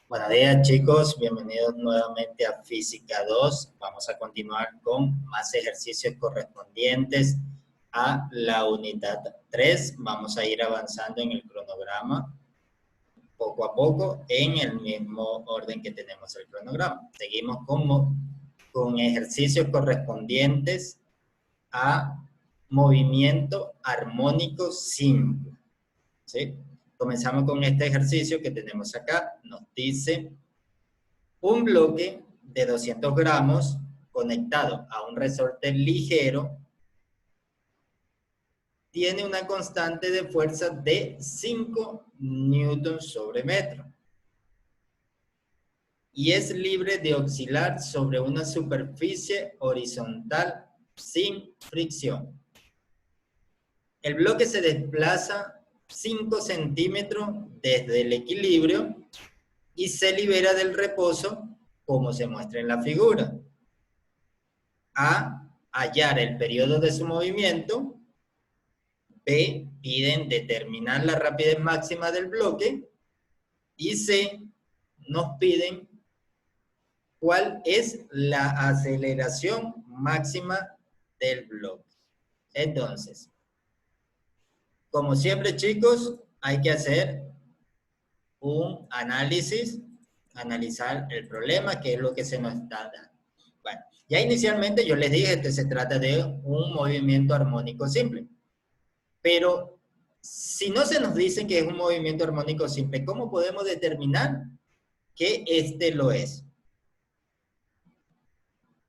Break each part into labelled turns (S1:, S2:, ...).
S1: Buenos días chicos, bienvenidos nuevamente a Física 2. Vamos a continuar con más ejercicios correspondientes a la unidad 3. Vamos a ir avanzando en el cronograma poco a poco en el mismo orden que tenemos el cronograma. Seguimos con ejercicios correspondientes a movimiento armónico simple, ¿sí? Comenzamos con este ejercicio que tenemos acá. Nos dice un bloque de 200 gramos conectado a un resorte ligero tiene una constante de fuerza de 5 newtons sobre metro y es libre de oscilar sobre una superficie horizontal sin fricción. El bloque se desplaza 5 centímetros desde el equilibrio y se libera del reposo, como se muestra en la figura. A, hallar el periodo de su movimiento. B, piden determinar la rapidez máxima del bloque. Y C, nos piden cuál es la aceleración máxima del bloque. Entonces, como siempre chicos, hay que hacer un análisis, analizar el problema, qué es lo que se nos está dando. Bueno, ya inicialmente yo les dije que se trata de un movimiento armónico simple. Pero si no se nos dice que es un movimiento armónico simple, ¿cómo podemos determinar que este lo es?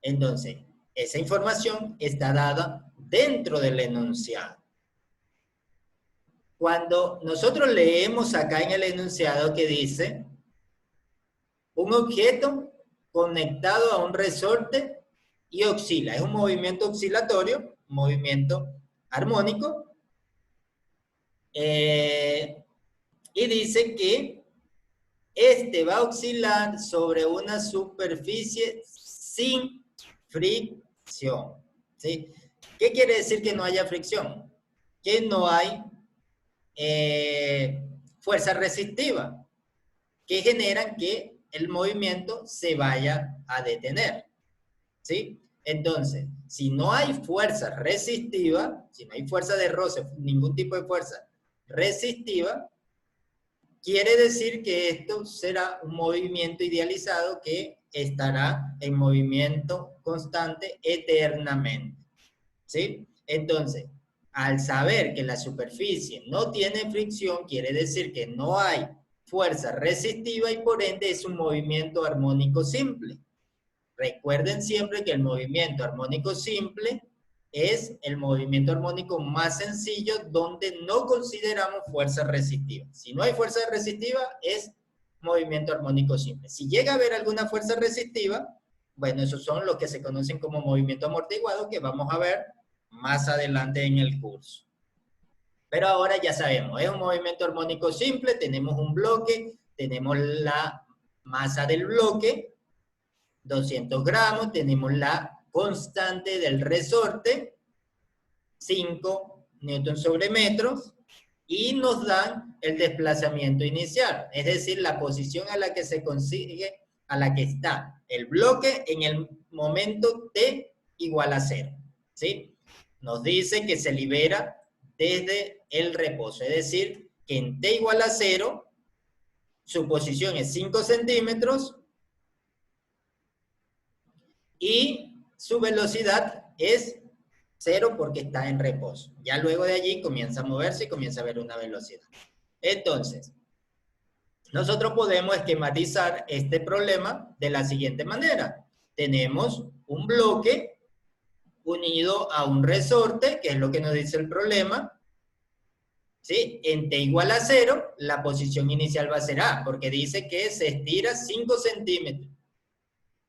S1: Entonces, esa información está dada dentro del enunciado. Cuando nosotros leemos acá en el enunciado que dice un objeto conectado a un resorte y oscila, es un movimiento oscilatorio, un movimiento armónico, y dice que este va a oscilar sobre una superficie sin fricción, ¿sí? ¿Qué quiere decir que no haya fricción? Que no hay fuerza resistiva que generan que el movimiento se vaya a detener, ¿sí? Entonces, si no hay fuerza resistiva, si no hay fuerza de roce, ningún tipo de fuerza resistiva, quiere decir que esto será un movimiento idealizado que estará en movimiento constante eternamente, ¿sí? Entonces, al saber que la superficie no tiene fricción, quiere decir que no hay fuerza resistiva y por ende es un movimiento armónico simple. Recuerden siempre que el movimiento armónico simple es el movimiento armónico más sencillo donde no consideramos fuerza resistiva. Si no hay fuerza resistiva, es movimiento armónico simple. Si llega a haber alguna fuerza resistiva, bueno, esos son los que se conocen como movimiento amortiguado, que vamos a ver más adelante en el curso. Pero ahora ya sabemos, es un movimiento armónico simple, tenemos un bloque, tenemos la masa del bloque, 200 gramos, tenemos la constante del resorte, 5 newtons sobre metros, y nos dan el desplazamiento inicial, es decir, la posición a la que se consigue, a la que está el bloque en el momento t igual a 0, ¿sí? Nos dice que se libera desde el reposo, es decir, que en t igual a 0, su posición es 5 centímetros, y su velocidad es 0 porque está en reposo. Ya luego de allí comienza a moverse y comienza a haber una velocidad. Entonces, nosotros podemos esquematizar este problema de la siguiente manera. Tenemos un bloque unido a un resorte, que es lo que nos dice el problema, ¿sí? En t igual a 0, la posición inicial va a ser A, porque dice que se estira 5 centímetros.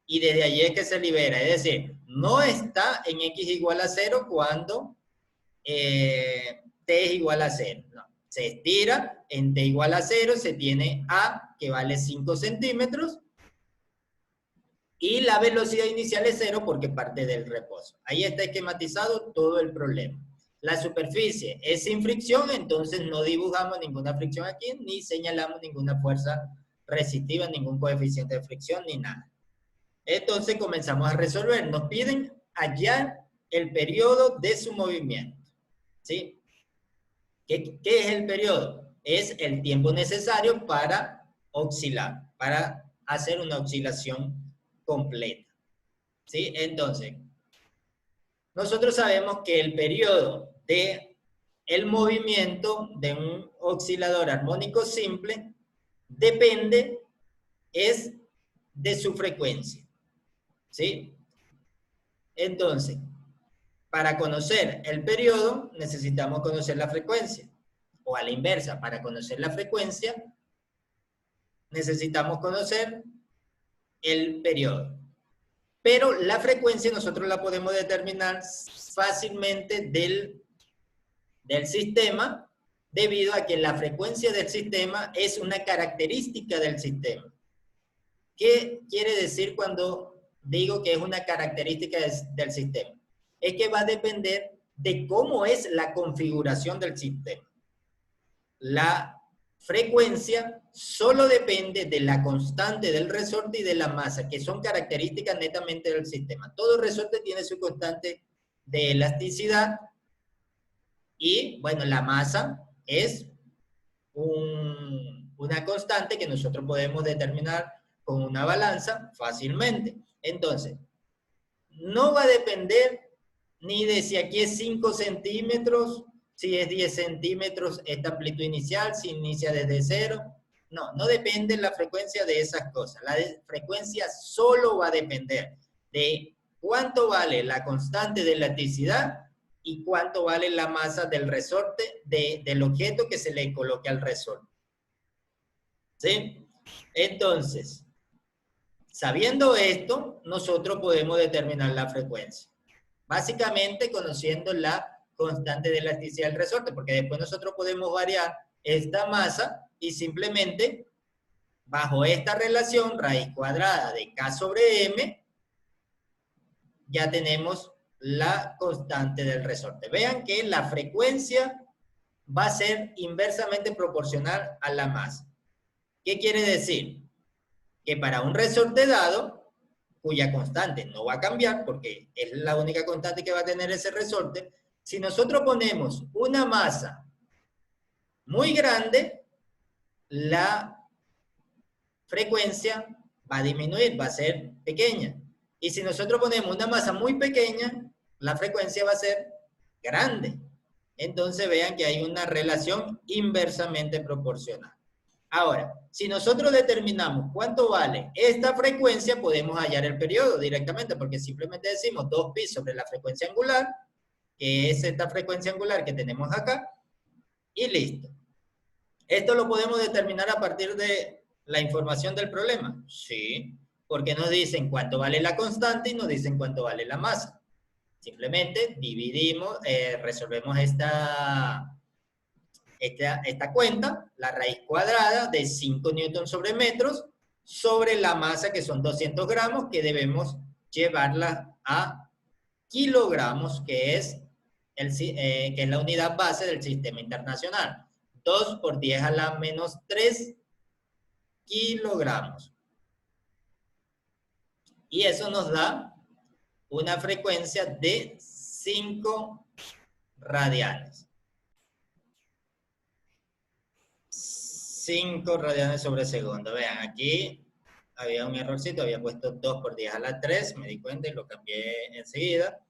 S1: Y desde allí es que se libera, es decir, no está en x igual a 0 cuando t es igual a 0, no. Se estira, en t igual a 0 se tiene A, que vale 5 centímetros, y la velocidad inicial es 0 porque parte del reposo. Ahí está esquematizado todo el problema. La superficie es sin fricción, entonces no dibujamos ninguna fricción aquí, ni señalamos ninguna fuerza resistiva, ningún coeficiente de fricción, ni nada. Entonces comenzamos a resolver. Nos piden hallar el periodo de su movimiento. ¿Sí? ¿Qué es el periodo? Es el tiempo necesario para oscilar, para hacer una oscilación completa. ¿Sí? Entonces, nosotros sabemos que el periodo de el movimiento de un oscilador armónico simple depende es de su frecuencia. ¿Sí? Entonces, para conocer el periodo necesitamos conocer la frecuencia. O a la inversa, para conocer la frecuencia necesitamos conocer el periodo. Pero la frecuencia nosotros la podemos determinar fácilmente del sistema, debido a que la frecuencia del sistema es una característica del sistema. ¿Qué quiere decir cuando digo que es una característica del sistema? Es que va a depender de cómo es la configuración del sistema. La frecuencia solo depende de la constante del resorte y de la masa, que son características netamente del sistema. Todo resorte tiene su constante de elasticidad y, bueno, la masa es una constante que nosotros podemos determinar con una balanza fácilmente. Entonces, no va a depender ni de si aquí es 5 centímetros, si es 10 centímetros esta amplitud inicial, si inicia desde cero. No, no depende la frecuencia de esas cosas. La frecuencia solo va a depender de cuánto vale la constante de elasticidad y cuánto vale la masa del resorte, del objeto que se le coloque al resorte. ¿Sí? Entonces, sabiendo esto, nosotros podemos determinar la frecuencia. Básicamente conociendo la constante de elasticidad del resorte, porque después nosotros podemos variar esta masa y simplemente bajo esta relación, raíz cuadrada de K sobre M, ya tenemos la constante del resorte. Vean que la frecuencia va a ser inversamente proporcional a la masa. ¿Qué quiere decir? Que para un resorte dado, cuya constante no va a cambiar, porque es la única constante que va a tener ese resorte, si nosotros ponemos una masa muy grande, la frecuencia va a disminuir, va a ser pequeña. Y si nosotros ponemos una masa muy pequeña, la frecuencia va a ser grande. Entonces vean que hay una relación inversamente proporcional. Ahora, si nosotros determinamos cuánto vale esta frecuencia, podemos hallar el periodo directamente, porque simplemente decimos 2pi sobre la frecuencia angular, que es esta frecuencia angular que tenemos acá, y listo. ¿Esto lo podemos determinar a partir de la información del problema? Sí, porque nos dicen cuánto vale la constante y nos dicen cuánto vale la masa. Simplemente dividimos, resolvemos esta cuenta, la raíz cuadrada de 5 newtons sobre metros, sobre la masa que son 200 gramos, que debemos llevarla a kilogramos, que es la unidad base del sistema internacional. 2 por 10 a la menos 3 kilogramos. Y eso nos da una frecuencia de 5 radianes. 5 radianes sobre segundo. Vean, aquí había un errorcito, había puesto 2 por 10 a la 3, me di cuenta y lo cambié enseguida.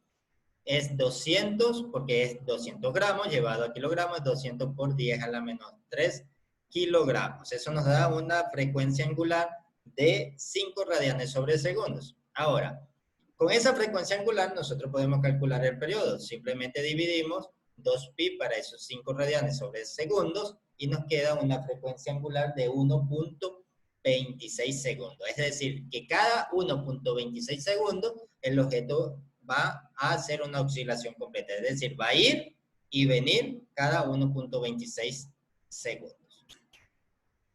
S1: Es 200, porque es 200 gramos, llevado a kilogramos, es 200 por 10 a la menos 3 kilogramos. Eso nos da una frecuencia angular de 5 radianes sobre segundos. Ahora, con esa frecuencia angular nosotros podemos calcular el periodo. Simplemente dividimos 2pi para esos 5 radianes sobre segundos y nos queda una frecuencia angular de 1.26 segundos. Es decir, que cada 1.26 segundos el objeto va a hacer una oscilación completa. Es decir, va a ir y venir cada 1.26 segundos.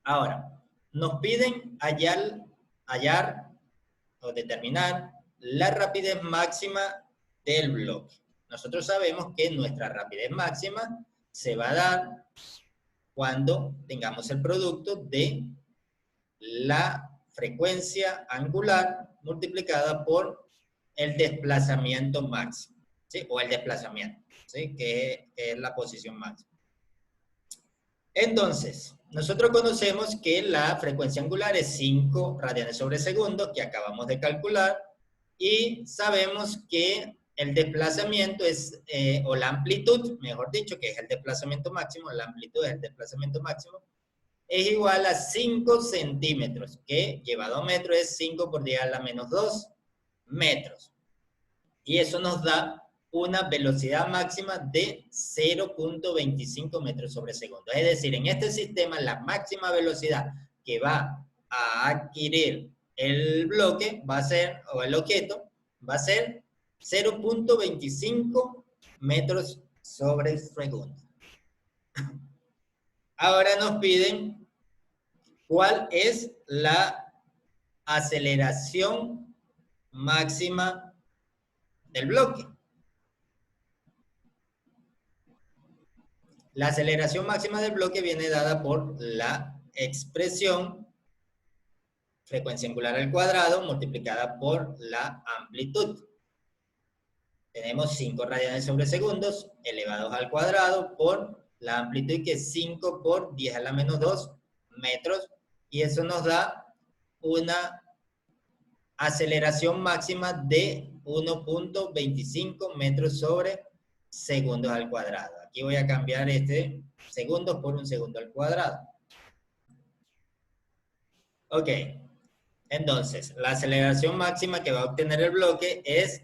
S1: Ahora, nos piden hallar o determinar la rapidez máxima del bloque. Nosotros sabemos que nuestra rapidez máxima se va a dar cuando tengamos el producto de la frecuencia angular multiplicada por el desplazamiento máximo, ¿sí? O el desplazamiento, ¿sí? Que es la posición máxima. Entonces, nosotros conocemos que la frecuencia angular es 5 radianes sobre segundo, que acabamos de calcular, y sabemos que el desplazamiento es, o la amplitud, mejor dicho, que es el desplazamiento máximo, la amplitud es el desplazamiento máximo, es igual a 5 centímetros, que llevado a metro es 5 por 10 a la menos 2 metros. Y eso nos da una velocidad máxima de 0.25 metros sobre segundo. Es decir, en este sistema la máxima velocidad que va a adquirir el bloque va a ser, o el objeto, va a ser 0.25 metros sobre segundo. Ahora nos piden cuál es la aceleración máxima del bloque. La aceleración máxima del bloque viene dada por la expresión frecuencia angular al cuadrado multiplicada por la amplitud. Tenemos 5 radianes sobre segundos elevados al cuadrado por la amplitud, que es 5 por 10 a la menos 2 metros, y eso nos da una aceleración máxima de 1.25 metros sobre segundos al cuadrado. Aquí voy a cambiar este segundos por un segundo al cuadrado. Ok, entonces la aceleración máxima que va a obtener el bloque es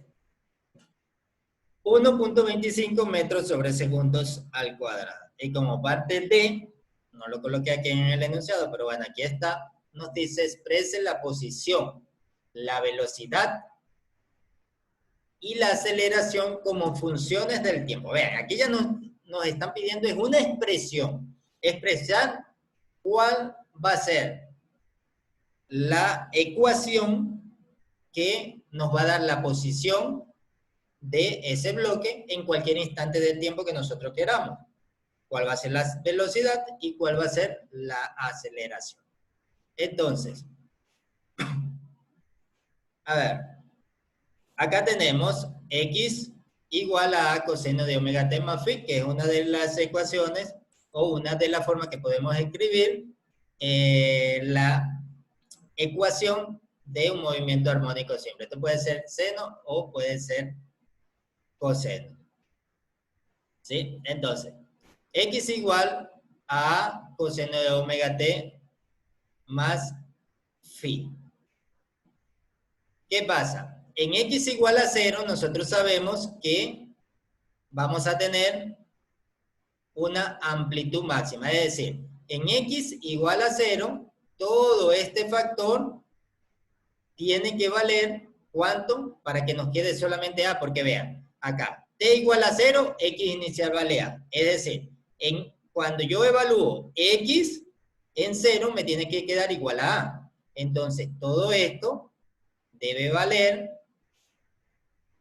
S1: 1.25 metros sobre segundos al cuadrado. Y como parte de, no lo coloqué aquí en el enunciado, pero bueno, aquí está, nos dice exprese la posición, la velocidad y la aceleración como funciones del tiempo. Vean, aquí ya nos están pidiendo es una expresión, expresar cuál va a ser la ecuación que nos va a dar la posición de ese bloque en cualquier instante del tiempo que nosotros queramos. Cuál va a ser la velocidad y cuál va a ser la aceleración. Entonces, a ver, acá tenemos x igual a coseno de omega t más phi, que es una de las ecuaciones o una de las formas que podemos escribir la ecuación de un movimiento armónico simple. Esto puede ser seno o puede ser coseno. ¿Sí? Entonces, x igual a coseno de omega t más phi. ¿Qué pasa? En x igual a 0, nosotros sabemos que vamos a tener una amplitud máxima. Es decir, en x igual a 0, todo este factor tiene que valer, ¿cuánto? Para que nos quede solamente a, porque vean, acá, t igual a 0, x inicial vale a. Es decir, cuando yo evalúo x en 0, me tiene que quedar igual a a. Entonces, todo esto debe valer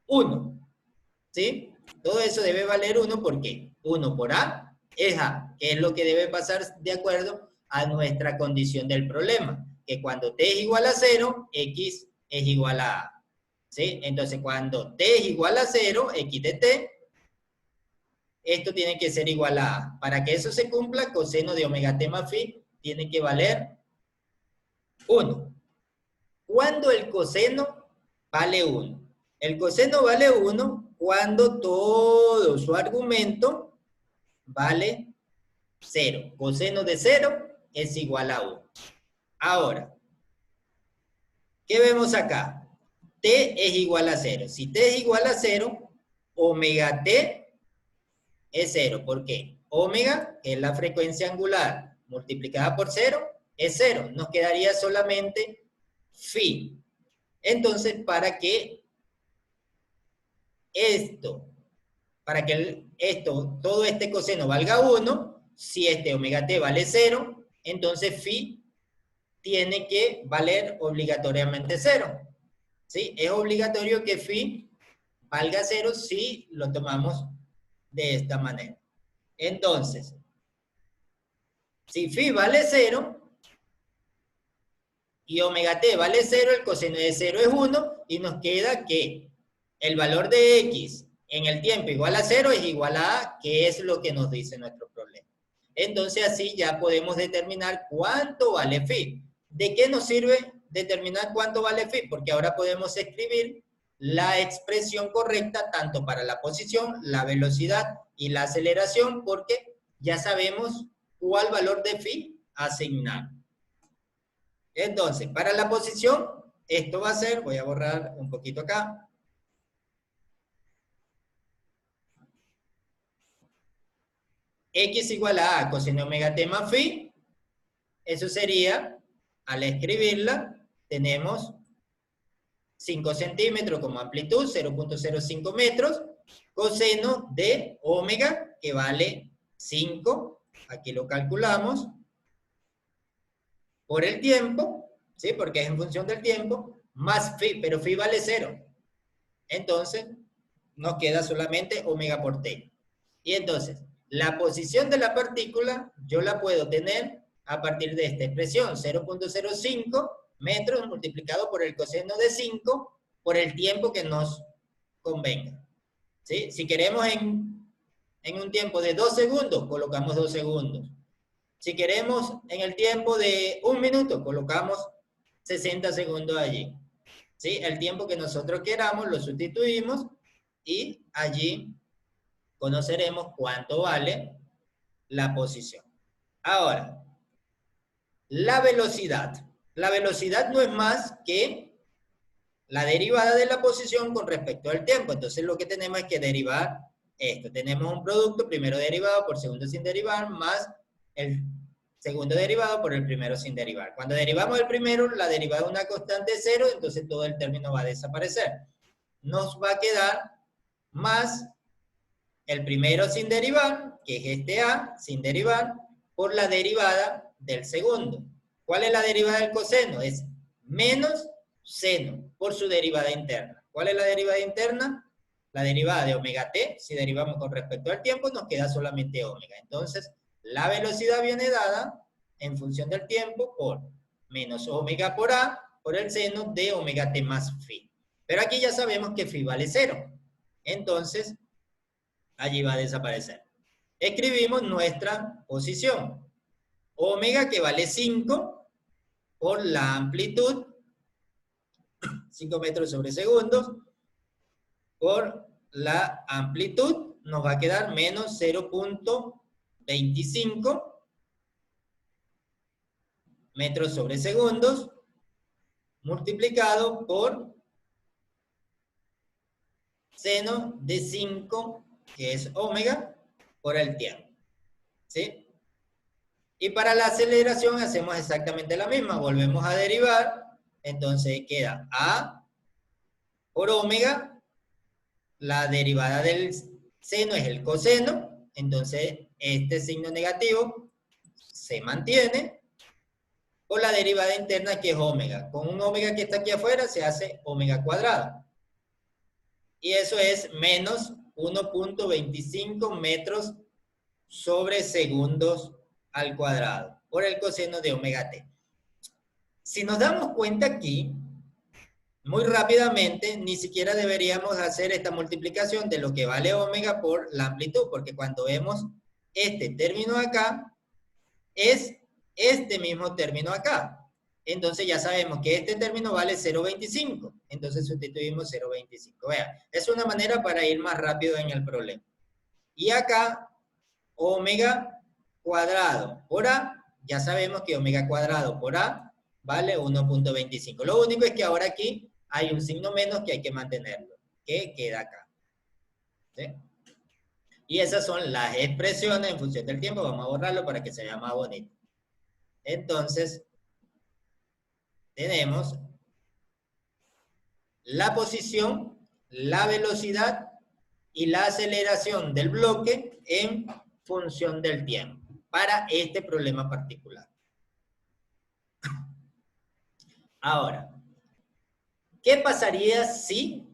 S1: 1, ¿sí? Todo eso debe valer 1 porque 1 por a es a, que es lo que debe pasar de acuerdo a nuestra condición del problema, que cuando t es igual a 0, x es igual a a, ¿sí? Entonces, cuando t es igual a 0, x de t, esto tiene que ser igual a a. Para que eso se cumpla, coseno de omega t más phi tiene que valer 1. ¿Cuándo el coseno vale 1? El coseno vale 1 cuando todo su argumento vale 0. Coseno de 0 es igual a 1. Ahora, ¿qué vemos acá? T es igual a 0. Si t es igual a 0, omega t es 0. ¿Por qué? Omega, que es la frecuencia angular, multiplicada por 0, es 0. Nos quedaría solamente phi. Entonces, para que todo este coseno valga 1, si este omega t vale 0, entonces phi tiene que valer obligatoriamente 0. ¿Sí? Es obligatorio que phi valga 0 si lo tomamos de esta manera. Entonces, si phi vale 0, y omega t vale 0, el coseno de 0 es 1, y nos queda que el valor de x en el tiempo igual a 0 es igual a a, que es lo que nos dice nuestro problema. Entonces así ya podemos determinar cuánto vale phi. ¿De qué nos sirve determinar cuánto vale phi? Porque ahora podemos escribir la expresión correcta tanto para la posición, la velocidad y la aceleración, porque ya sabemos cuál valor de phi asignar. Entonces, para la posición, esto va a ser, voy a borrar un poquito acá. X igual a A coseno omega t más phi. Eso sería, al escribirla, tenemos 5 centímetros como amplitud, 0.05 metros, coseno de omega, que vale 5, aquí lo calculamos, por el tiempo, ¿sí? Porque es en función del tiempo, más phi, pero phi vale 0. Entonces, nos queda solamente omega por t. Y entonces, la posición de la partícula, yo la puedo tener a partir de esta expresión, 0.05 metros multiplicado por el coseno de 5 por el tiempo que nos convenga. ¿Sí? Si queremos en un tiempo de 2 segundos, colocamos 2 segundos. Si queremos en el tiempo de 1 minuto, colocamos 60 segundos allí. ¿Sí? El tiempo que nosotros queramos lo sustituimos y allí conoceremos cuánto vale la posición. Ahora, la velocidad. La velocidad no es más que la derivada de la posición con respecto al tiempo. Entonces lo que tenemos es que derivar esto. Tenemos un producto, primero derivado por segundo sin derivar, más el segundo derivado por el primero sin derivar. Cuando derivamos el primero, la derivada de una constante es 0, entonces todo el término va a desaparecer. Nos va a quedar más el primero sin derivar, que es este A, sin derivar, por la derivada del segundo. ¿Cuál es la derivada del coseno? Es menos seno por su derivada interna. ¿Cuál es la derivada interna? La derivada de omega t, si derivamos con respecto al tiempo, nos queda solamente omega. Entonces, la velocidad viene dada en función del tiempo por menos omega por A por el seno de omega t más phi. Pero aquí ya sabemos que phi vale 0. Entonces, allí va a desaparecer. Escribimos nuestra posición. Omega que vale 5 por la amplitud, 5 metros sobre segundos, por la amplitud nos va a quedar menos 0.25 metros sobre segundos multiplicado por seno de 5, que es omega, por el tiempo. ¿Sí? Y para la aceleración hacemos exactamente la misma. Volvemos a derivar. Entonces queda A por omega. La derivada del seno es el coseno. Entonces este signo negativo se mantiene. Por la derivada interna que es omega. Con un omega que está aquí afuera se hace omega cuadrado. Y eso es menos 1.25 metros sobre segundos al cuadrado por el coseno de omega t. Si nos damos cuenta aquí, muy rápidamente, ni siquiera deberíamos hacer esta multiplicación de lo que vale omega por la amplitud, porque cuando vemos este término acá, es este mismo término acá. Entonces ya sabemos que este término vale 0.25. Entonces sustituimos 0.25. Vean, es una manera para ir más rápido en el problema. Y acá, omega cuadrado por A, ya sabemos que omega cuadrado por A vale 1.25. Lo único es que ahora aquí hay un signo menos que hay que mantenerlo, que queda acá. ¿Sí? Y esas son las expresiones en función del tiempo. Vamos a borrarlo para que se vea más bonito. Entonces, tenemos la posición, la velocidad y la aceleración del bloque en función del tiempo para este problema particular. Ahora, ¿qué pasaría si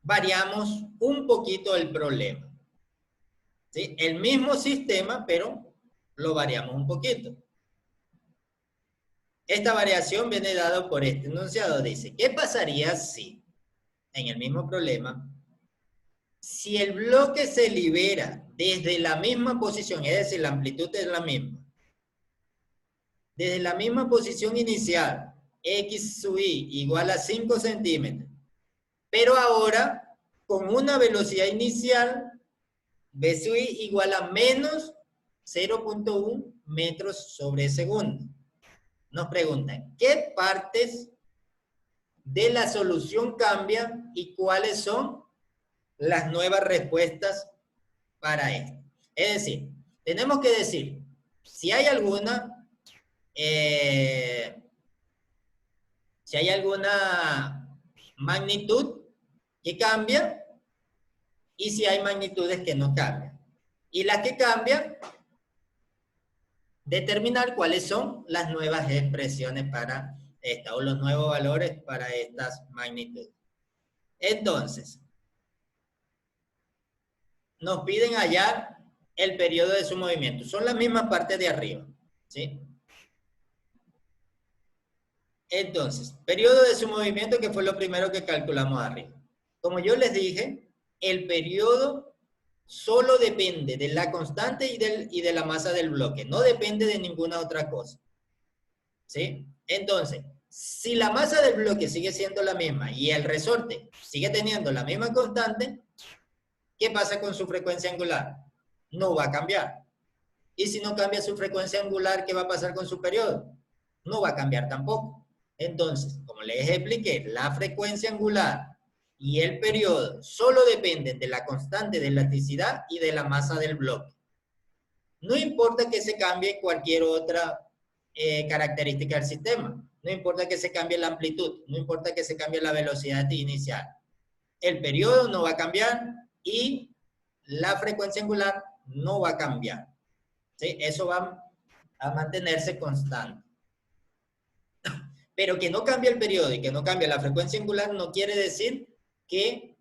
S1: variamos un poquito el problema? ¿Sí? El mismo sistema, pero lo variamos un poquito. esta variación viene dada por este enunciado. Dice, ¿qué pasaría si, en el mismo problema, si el bloque se libera desde la misma posición, es decir, la amplitud es la misma, desde la misma posición inicial, x sub y igual a 5 centímetros, pero ahora con una velocidad inicial v sub i igual a menos 0.1 metros sobre segundo. Nos preguntan, ¿qué partes de la solución cambian y cuáles son las nuevas respuestas para esto? Es decir, tenemos que decir si hay alguna magnitud que cambia y si hay magnitudes que no cambian. Y las que cambian, determinar cuáles son las nuevas expresiones para esta o los nuevos valores para estas magnitudes. Entonces, nos piden hallar el periodo de su movimiento. Son las mismas partes de arriba, ¿sí? Entonces, periodo de su movimiento, que fue lo primero que calculamos arriba. Como yo les dije, el periodo solo depende de la constante y de la masa del bloque. No depende de ninguna otra cosa, ¿sí? Entonces, si la masa del bloque sigue siendo la misma y el resorte sigue teniendo la misma constante, ¿qué pasa con su frecuencia angular? No va a cambiar. Y si no cambia su frecuencia angular, ¿qué va a pasar con su periodo? No va a cambiar tampoco. Entonces, como les expliqué, la frecuencia angular y el periodo solo dependen de la constante de elasticidad y de la masa del bloque. No importa que se cambie cualquier otra característica del sistema. No importa que se cambie la amplitud. No importa que se cambie la velocidad inicial. El periodo no va a cambiar y la frecuencia angular no va a cambiar. ¿Sí? Eso va a mantenerse constante. Pero que no cambie el periodo y que no cambie la frecuencia angular no quiere decir que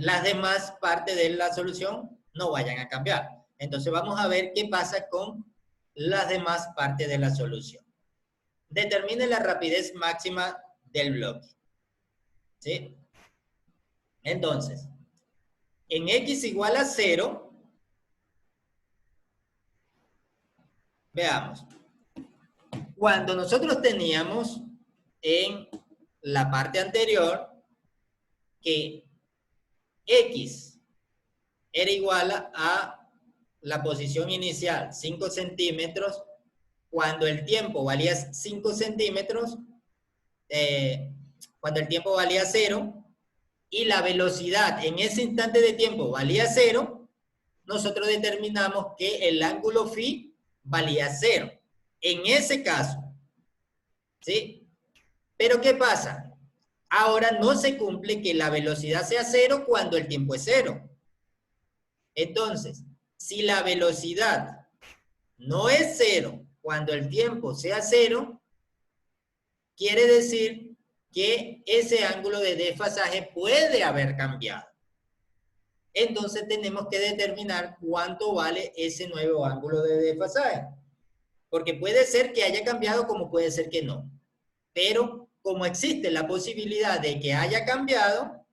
S1: las demás partes de la solución no vayan a cambiar. Entonces vamos a ver qué pasa con las demás partes de la solución. Determine la rapidez máxima del bloque. ¿Sí? Entonces, en x igual a 0, veamos. Cuando nosotros teníamos en la parte anterior que x era igual a la posición inicial, 5 centímetros, cuando el tiempo valía 5 centímetros, cuando el tiempo valía 0, y la velocidad en ese instante de tiempo valía 0, nosotros determinamos que el ángulo phi valía 0. En ese caso, ¿sí? Pero ¿qué pasa? Ahora no se cumple que la velocidad sea 0 cuando el tiempo es 0. Entonces, si la velocidad no es 0 cuando el tiempo sea 0, quiere decir que ese ángulo de desfasaje puede haber cambiado. Entonces tenemos que determinar cuánto vale ese nuevo ángulo de desfasaje. Porque puede ser que haya cambiado como puede ser que no. Pero como existe la posibilidad de que haya cambiado,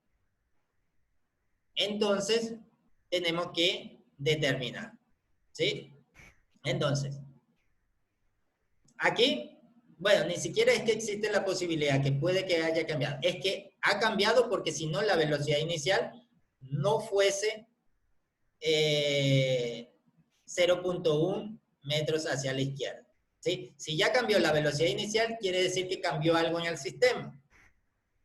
S1: entonces tenemos que determinar. ¿Sí? Entonces, aquí, bueno, ni siquiera es que existe la posibilidad que puede que haya cambiado. Es que ha cambiado porque si no la velocidad inicial no fuese 0.1 metros hacia la izquierda. ¿Sí? Si ya cambió la velocidad inicial, quiere decir que cambió algo en el sistema.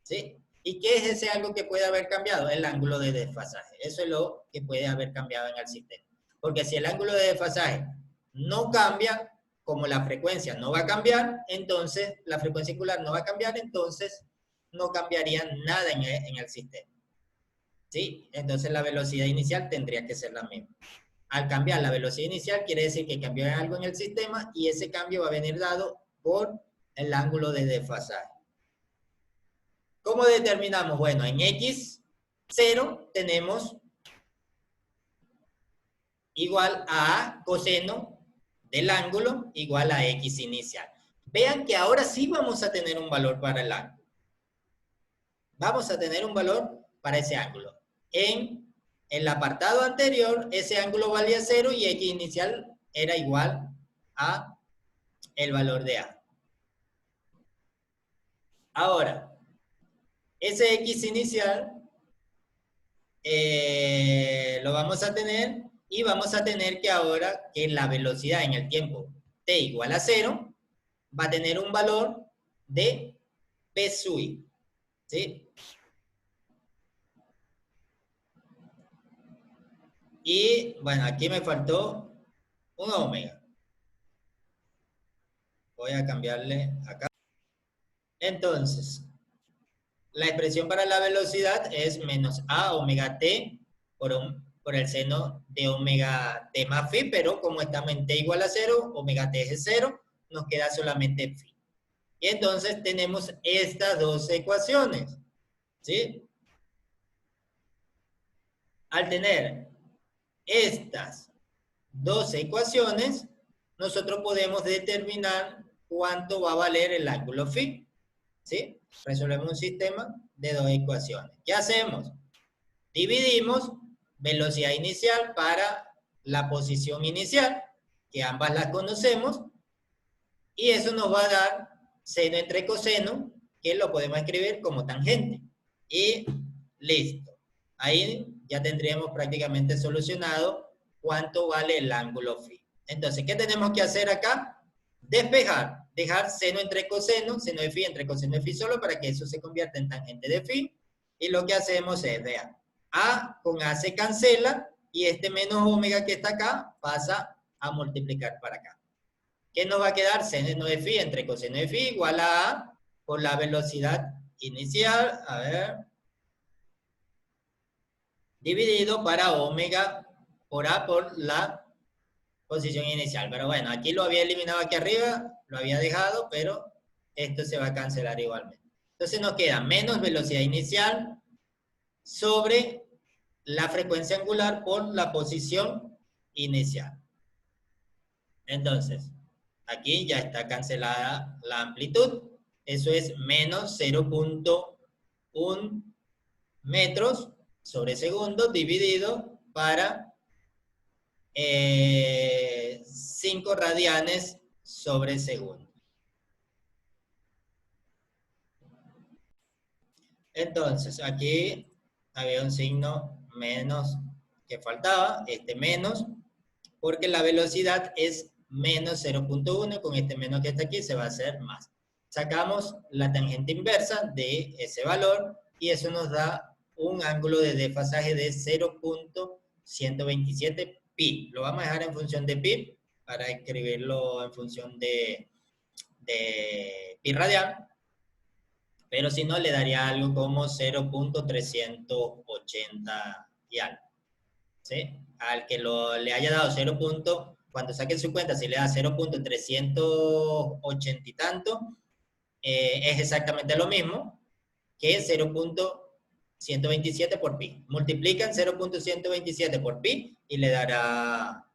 S1: ¿Sí? ¿Y qué es ese algo que puede haber cambiado? El ángulo de desfasaje. Eso es lo que puede haber cambiado en el sistema. Porque si el ángulo de desfasaje no cambia, como la frecuencia no va a cambiar, entonces la frecuencia angular no va a cambiar, entonces no cambiaría nada en el sistema. ¿Sí? Entonces la velocidad inicial tendría que ser la misma. Al cambiar la velocidad inicial quiere decir que cambió algo en el sistema y ese cambio va a venir dado por el ángulo de desfasaje. ¿Cómo determinamos? Bueno, en x0 tenemos igual a coseno del ángulo igual a X inicial. Vean que ahora sí vamos a tener un valor para el ángulo. Vamos a tener un valor para ese ángulo. En el apartado anterior, ese ángulo valía 0 y X inicial era igual a el valor de A. Ahora, ese X inicial lo vamos a tener y vamos a tener que ahora que la velocidad en el tiempo t igual a 0 va a tener un valor de P sub I, ¿sí? Y bueno, aquí me faltó un omega. Voy a cambiarle acá. Entonces, la expresión para la velocidad es menos A omega t por el seno de omega t más phi, pero como estamos en t igual a 0, omega t es 0, nos queda solamente phi. Y entonces tenemos estas dos ecuaciones, ¿sí? Al tener estas dos ecuaciones, nosotros podemos determinar cuánto va a valer el ángulo phi, ¿sí? Resolvemos un sistema de dos ecuaciones. ¿Qué hacemos? Dividimos velocidad inicial para la posición inicial, que ambas las conocemos, y eso nos va a dar seno entre coseno, que lo podemos escribir como tangente. Y listo. Ahí ya tendríamos prácticamente solucionado cuánto vale el ángulo phi. Entonces, ¿qué tenemos que hacer acá? Despejar, dejar seno entre coseno, seno de phi entre coseno de phi solo para que eso se convierta en tangente de phi. Y lo que hacemos es, vean, A con A se cancela y este menos omega que está acá pasa a multiplicar para acá. ¿Qué nos va a quedar? Seno de phi entre coseno de phi igual a A por la velocidad inicial, a ver, dividido para omega por A por la posición inicial. Pero bueno, aquí lo había eliminado aquí arriba, lo había dejado, pero esto se va a cancelar igualmente. Entonces nos queda menos velocidad inicial sobre la frecuencia angular por la posición inicial. Entonces, aquí ya está cancelada la amplitud. Eso es menos 0.1 metros sobre segundo dividido para 5 radianes sobre segundo. Entonces, aquí había un signo menos que faltaba, este menos, porque la velocidad es menos 0.1, con este menos que está aquí se va a hacer más. Sacamos la tangente inversa de ese valor y eso nos da un ángulo de desfasaje de 0.127 pi. Lo vamos a dejar en función de pi para escribirlo en función de pi radial, pero si no le daría algo como 0.380 y algo, ¿sí? Al que le haya dado 0. Cuando saquen su cuenta, si le da 0.380 y tanto, es exactamente lo mismo que 0.127 por pi. Multiplican 0.127 por pi y le dará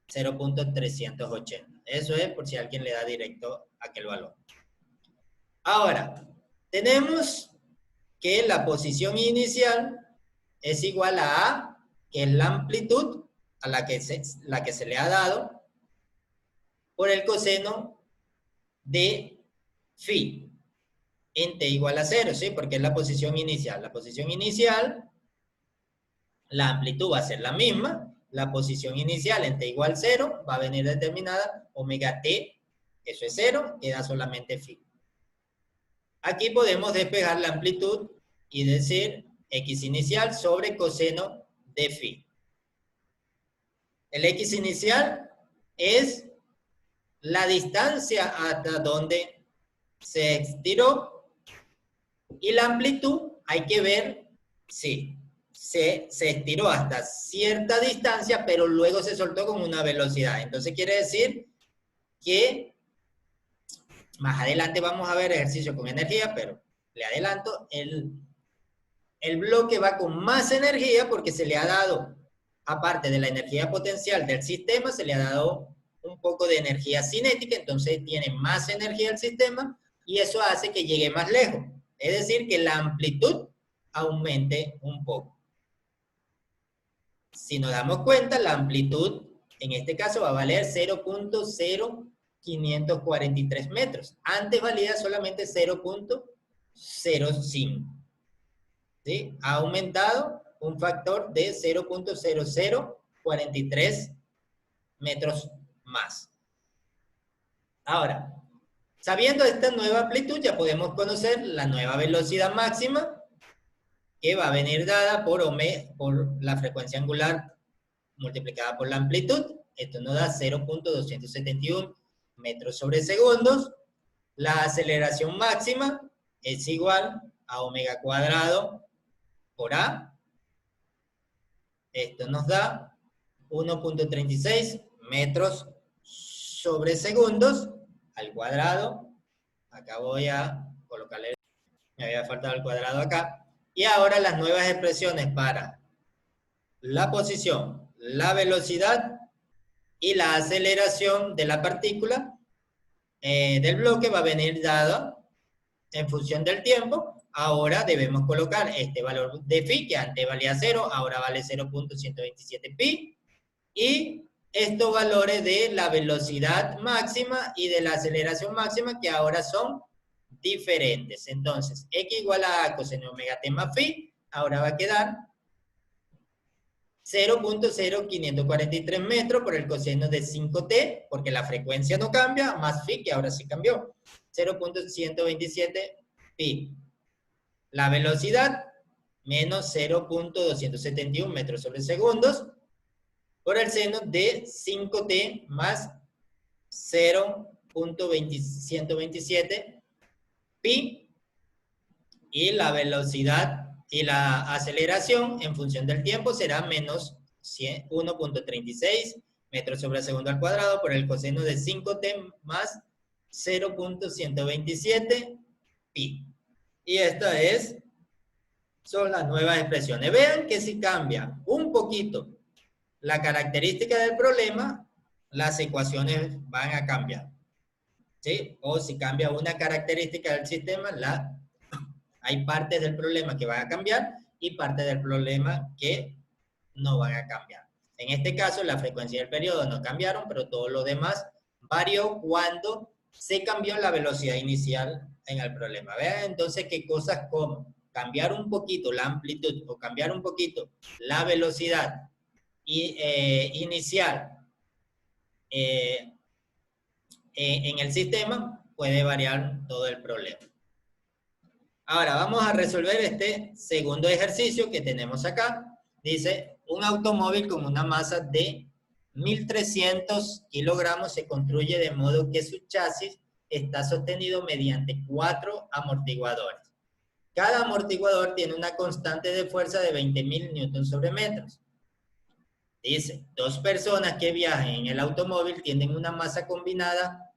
S1: 0.380. Eso es por si alguien le da directo aquel valor. Ahora, tenemos que la posición inicial es igual a A, que es la amplitud a la que se le ha dado, por el coseno de phi en t igual a 0, ¿sí? Porque es la posición inicial. La posición inicial, la amplitud va a ser la misma. La posición inicial en t igual a 0 va a venir determinada omega t, eso es 0, queda solamente phi. Aquí podemos despejar la amplitud y decir x inicial sobre coseno de phi. El x inicial es la distancia hasta donde se estiró y la amplitud hay que ver si se estiró hasta cierta distancia, pero luego se soltó con una velocidad. Entonces quiere decir que más adelante vamos a ver ejercicio con energía, pero le adelanto, el bloque va con más energía porque se le ha dado, aparte de la energía potencial del sistema, se le ha dado un poco de energía cinética, entonces tiene más energía el sistema y eso hace que llegue más lejos. Es decir, que la amplitud aumente un poco. Si nos damos cuenta, la amplitud en este caso va a valer 0.0543 metros. Antes valía solamente 0.05. ¿Sí? Ha aumentado un factor de 0.0043 metros más. Ahora, sabiendo esta nueva amplitud, ya podemos conocer la nueva velocidad máxima que va a venir dada por la frecuencia angular multiplicada por la amplitud. Esto nos da 0.271 metros sobre segundos. La aceleración máxima es igual a omega cuadrado por A. Esto nos da 1.36 metros sobre segundos al cuadrado. Acá voy a colocarle, me había faltado el cuadrado acá. Y ahora las nuevas expresiones para la posición, la velocidad y la aceleración de la partícula del bloque va a venir dada en función del tiempo. Ahora debemos colocar este valor de phi, que antes valía 0, ahora vale 0.127 pi, y estos valores de la velocidad máxima y de la aceleración máxima, que ahora son diferentes. Entonces, x igual a coseno omega t más phi, ahora va a quedar 0.0543 metros por el coseno de 5t, porque la frecuencia no cambia, más phi, que ahora sí cambió, 0.127 pi. La velocidad, menos 0.271 metros sobre segundos, por el seno de 5t más 0.127 pi, y la velocidad y la aceleración en función del tiempo será menos 1.36 metros sobre segundo al cuadrado por el coseno de 5t más 0.127 pi. Y estas son las nuevas expresiones. Vean que si cambia un poquito la característica del problema, las ecuaciones van a cambiar. ¿Sí? O si cambia una característica del sistema, hay partes del problema que van a cambiar y partes del problema que no van a cambiar. En este caso, la frecuencia y el periodo no cambiaron, pero todo lo demás varió cuando se cambió la velocidad inicial en el problema. Vean entonces qué cosas como cambiar un poquito la amplitud o cambiar un poquito la velocidad inicial en el sistema puede variar todo el problema. Ahora vamos a resolver este segundo ejercicio que tenemos acá. Dice, un automóvil con una masa de 1.300 kilogramos se construye de modo que su chasis está sostenido mediante 4 amortiguadores. Cada amortiguador tiene una constante de fuerza de 20.000 newtons sobre metros. Dice, 2 personas que viajan en el automóvil tienen una masa combinada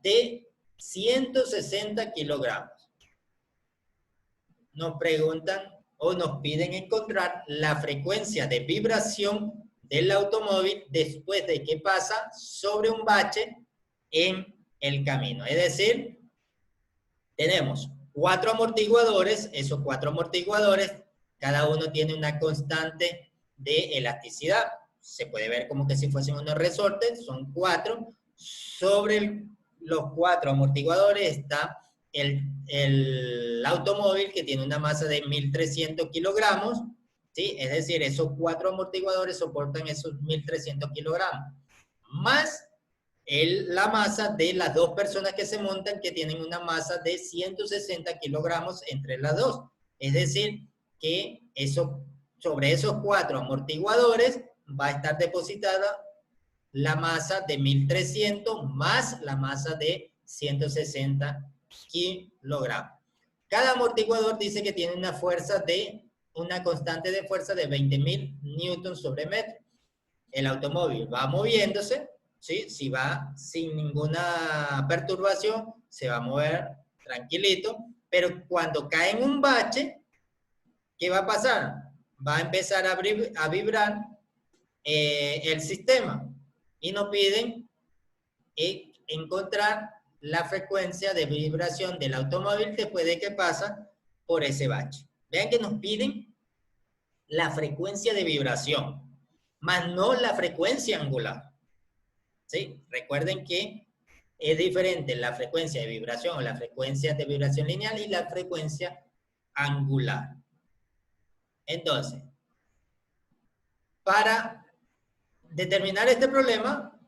S1: de 160 kilogramos. Nos preguntan o nos piden encontrar la frecuencia de vibración del automóvil después de que pasa sobre un bache en el camino. Es decir, tenemos 4 amortiguadores, esos 4 amortiguadores, cada uno tiene una constante de elasticidad. Se puede ver como que si fuesen unos resortes, son 4. Sobre los 4 amortiguadores está el automóvil que tiene una masa de 1.300 kilogramos, ¿sí? Es decir, esos 4 amortiguadores soportan esos 1.300 kilogramos, más la masa de las 2 personas que se montan que tienen una masa de 160 kilogramos entre las dos. Es decir, que sobre esos 4 amortiguadores va a estar depositada la masa de 1.300 más la masa de 160 kilogramos. Cada amortiguador dice que tiene una constante de fuerza de 20.000 newtons sobre metro. El automóvil va moviéndose, ¿sí? Si va sin ninguna perturbación, se va a mover tranquilito, pero cuando cae en un bache, ¿qué va a pasar? Va a empezar a vibrar el sistema y nos piden encontrar la frecuencia de vibración del automóvil después de que pasa por ese bache. Vean que nos piden la frecuencia de vibración, más no la frecuencia angular. ¿Sí? Recuerden que es diferente la frecuencia de vibración o la frecuencia de vibración lineal y la frecuencia angular. Entonces, para determinar este problema,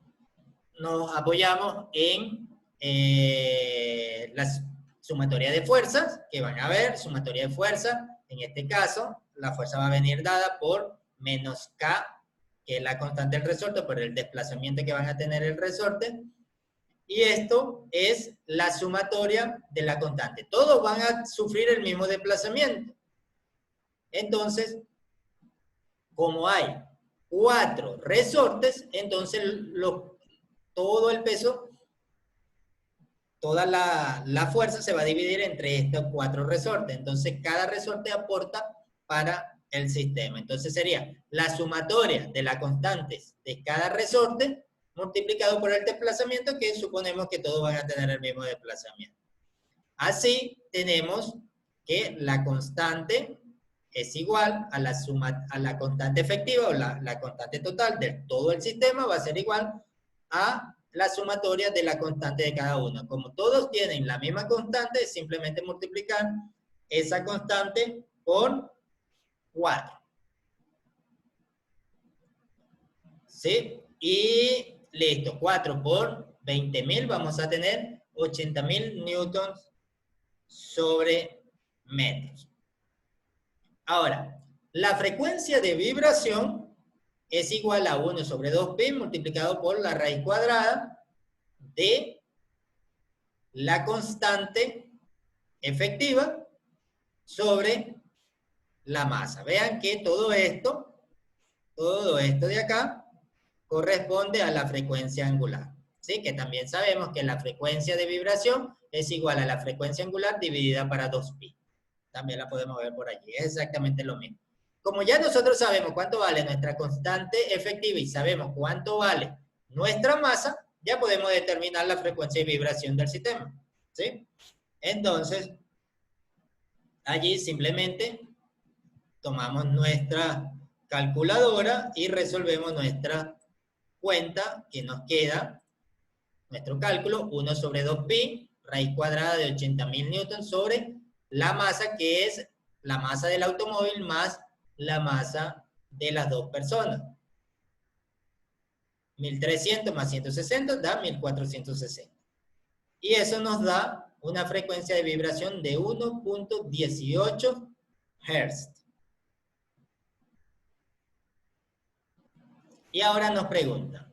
S1: nos apoyamos en la sumatoria de fuerzas, que van a ver, sumatoria de fuerzas, en este caso, la fuerza va a venir dada por menos K, que es la constante del resorte, por el desplazamiento que van a tener el resorte, y esto es la sumatoria de la constante. Todos van a sufrir el mismo desplazamiento. Entonces, como hay 4 resortes, entonces todo el peso, toda la fuerza se va a dividir entre estos 4 resortes. Entonces, cada resorte aporta para el sistema. Entonces, sería la sumatoria de las constantes de cada resorte multiplicado por el desplazamiento, que suponemos que todos van a tener el mismo desplazamiento. Así, tenemos que la constante es igual a la constante efectiva o la constante total de todo el sistema va a ser igual a la sumatoria de la constante de cada uno. Como todos tienen la misma constante, es simplemente multiplicar esa constante por 4. ¿Sí? Y listo, 4 por 20.000, vamos a tener 80.000 newtons sobre metros. Ahora, la frecuencia de vibración es igual a 1 sobre 2pi multiplicado por la raíz cuadrada de la constante efectiva sobre la masa. Vean que todo esto de acá corresponde a la frecuencia angular. ¿Sí? Que también sabemos que la frecuencia de vibración es igual a la frecuencia angular dividida para 2pi. También la podemos ver por allí. Es exactamente lo mismo. Como ya nosotros sabemos cuánto vale nuestra constante efectiva y sabemos cuánto vale nuestra masa, ya podemos determinar la frecuencia de vibración del sistema. ¿Sí? Entonces, allí simplemente tomamos nuestra calculadora y resolvemos nuestra cuenta que nos queda, nuestro cálculo, 1 sobre 2pi, raíz cuadrada de 80.000 newtons sobre la masa, que es la masa del automóvil más la masa de las dos personas. 1.300 más 160 da 1.460. Y eso nos da una frecuencia de vibración de 1.18 Hz. Y ahora nos preguntan,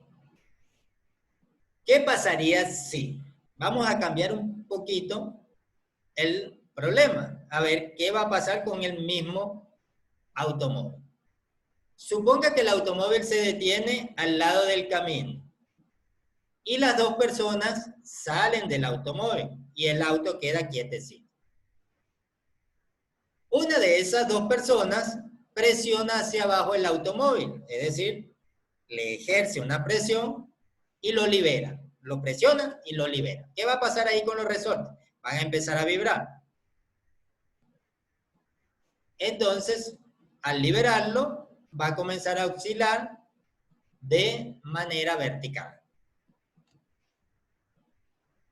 S1: ¿qué pasaría si? Vamos a cambiar un poquito el problema. A ver, ¿qué va a pasar con el mismo automóvil? Suponga que el automóvil se detiene al lado del camino y las dos personas salen del automóvil y el auto queda quietecito. Una de esas dos personas presiona hacia abajo el automóvil, es decir, le ejerce una presión y lo libera. Lo presiona y lo libera. ¿Qué va a pasar ahí con los resortes? Van a empezar a vibrar. Entonces, al liberarlo, va a comenzar a oscilar de manera vertical.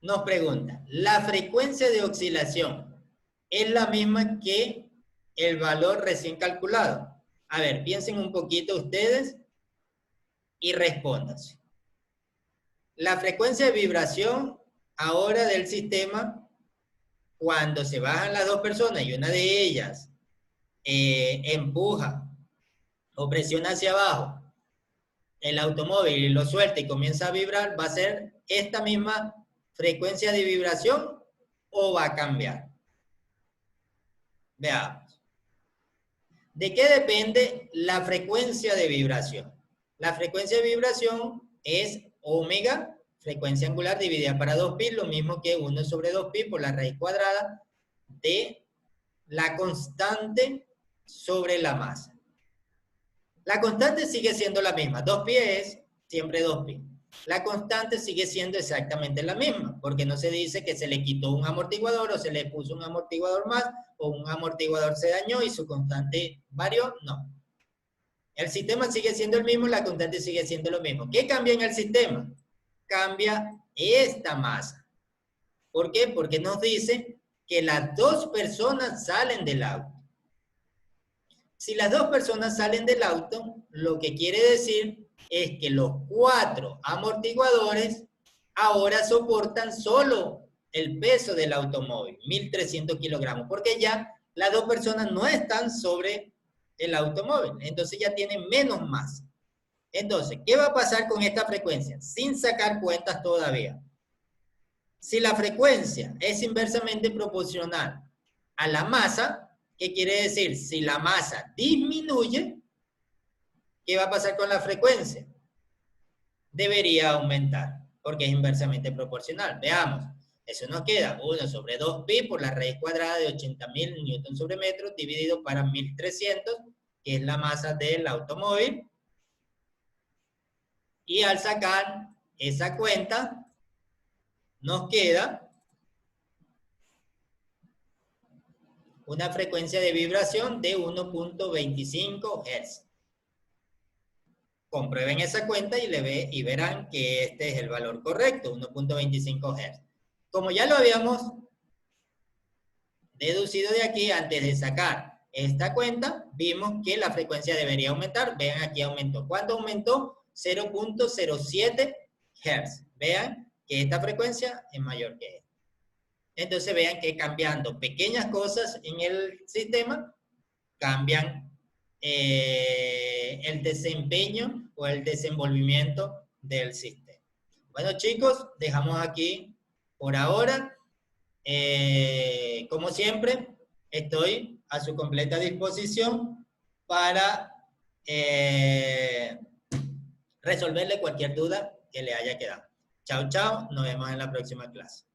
S1: Nos pregunta, ¿la frecuencia de oscilación es la misma que el valor recién calculado? A ver, piensen un poquito ustedes y respóndanse. La frecuencia de vibración ahora del sistema, cuando se bajan las dos personas y una de ellas empuja o presiona hacia abajo el automóvil y lo suelta y comienza a vibrar, ¿va a ser esta misma frecuencia de vibración o va a cambiar? Veamos. ¿De qué depende la frecuencia de vibración? La frecuencia de vibración es omega, frecuencia angular dividida para 2pi, lo mismo que 1 sobre 2pi por la raíz cuadrada de la constante sobre la masa. La constante sigue siendo la misma, 2pi es siempre 2pi. la constante sigue siendo exactamente la misma, porque no se dice que se le quitó un amortiguador o se le puso un amortiguador más o un amortiguador se dañó y su constante varió, no. El sistema sigue siendo el mismo, la constante sigue siendo lo mismo. ¿Qué cambia en el sistema? Cambia esta masa. ¿Por qué? Porque nos dice que las dos personas salen del auto. Si las dos personas salen del auto, lo que quiere decir es que los 4 amortiguadores ahora soportan solo el peso del automóvil, 1.300 kilogramos, porque ya las dos personas no están sobre el automóvil, entonces ya tienen menos masa. Entonces, ¿qué va a pasar con esta frecuencia? Sin sacar cuentas todavía. Si la frecuencia es inversamente proporcional a la masa, ¿qué quiere decir? Si la masa disminuye, ¿qué va a pasar con la frecuencia? Debería aumentar, porque es inversamente proporcional. Veamos, eso nos queda 1 sobre 2pi por la raíz cuadrada de 80.000 newton sobre metro dividido para 1.300, que es la masa del automóvil. Y al sacar esa cuenta, nos queda una frecuencia de vibración de 1.25 Hz. Comprueben esa cuenta y verán que este es el valor correcto, 1.25 Hz. Como ya lo habíamos deducido de aquí, antes de sacar esta cuenta, vimos que la frecuencia debería aumentar. Vean, aquí aumentó. ¿Cuánto aumentó? 0.07 Hz. Vean que esta frecuencia es mayor que esta. Entonces vean que cambiando pequeñas cosas en el sistema, cambian el desempeño o el desenvolvimiento del sistema. Bueno, chicos, dejamos aquí por ahora. Como siempre, estoy a su completa disposición para resolverle cualquier duda que le haya quedado. Chao, chao. Nos vemos en la próxima clase.